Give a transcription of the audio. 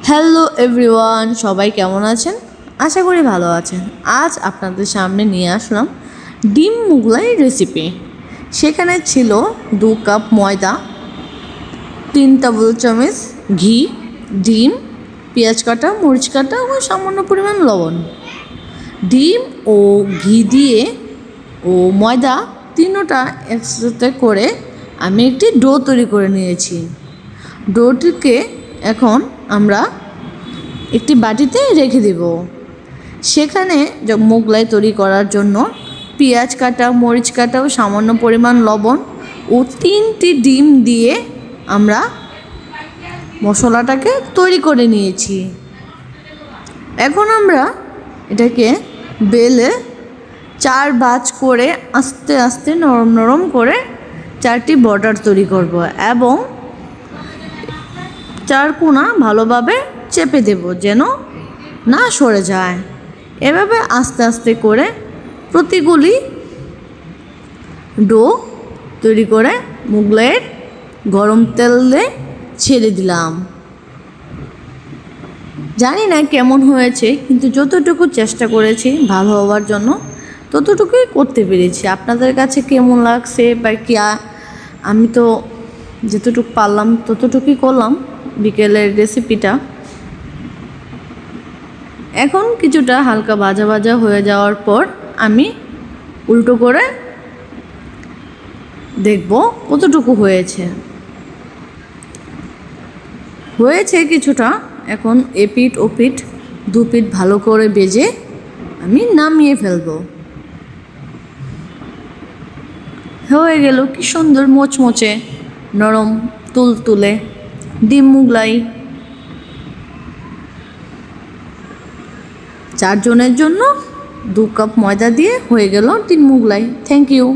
Hello everyone, সবাই কেমন আছেন? আশা করি ভালো আছেন। আজ আপনাদের সামনে নিয়ে আসলাম ডিম মুগলাই রেসিপি। সেখানে ছিল 2 কাপ ময়দা, 3 টেবিল চামচ ঘি, ডিম, পেঁয়াজ কাটা, মরিচ কাটা ও সামান্য পরিমাণ লবণ। ডিম ও ঘি দিয়ে ও ময়দা তিনটা একসাথে করে আমি একটি ডো তৈরি করে নিয়েছি। ডোটিকে এখন আমরা একটি বাটিতে রেখে দেব। সেখানে মোগলাই তৈরি করার জন্য পেঁয়াজ কাটা, মরিচ কাটা ও সামান্য পরিমাণ লবণ ও 3টি ডিম দিয়ে আমরা মশলাটাকে তৈরি করে নিয়েছি। এখন আমরা এটাকে বেলে 4 ভাঁজ করে আস্তে আস্তে নরম নরম করে 4টি বর্ডার তৈরি করব এবং 4 কোণা ভালোভাবে চেপে দেব যেন না সরে যায়। এভাবে আস্তে আস্তে করে প্রতিগুলি ডো তৈরি করে মোগলাইয়ের গরম তেলে ছেড়ে দিলাম। জানি না কেমন হয়েছে, কিন্তু যতটুকু চেষ্টা করেছি ভালো হওয়ার জন্য ততটুকুই করতে পেরেছি। আপনাদের কাছে কেমন লাগছে বা কি, আমি তো যতটুকু পারলাম ততটুকুই করলাম বিকেলের রেসিপিটা। এখন কিছুটা হালকা ভাজা ভাজা হয়ে যাওয়ার পর আমি উল্টো করে দেখব কতটুকু হয়েছে কিছুটা। এখন এপিঠ ওপিঠ 2 পিঠ ভালো করে ভেজে আমি নামিয়ে ফেলব। হয়ে গেল কি সুন্দর মোচমোচে নরম তুলতুলে ডিম মুগলাই। 4 জনের জন্য 2 কাপ ময়দা দিয়ে হয়ে গেল ডিম মুগলাই। Thank you.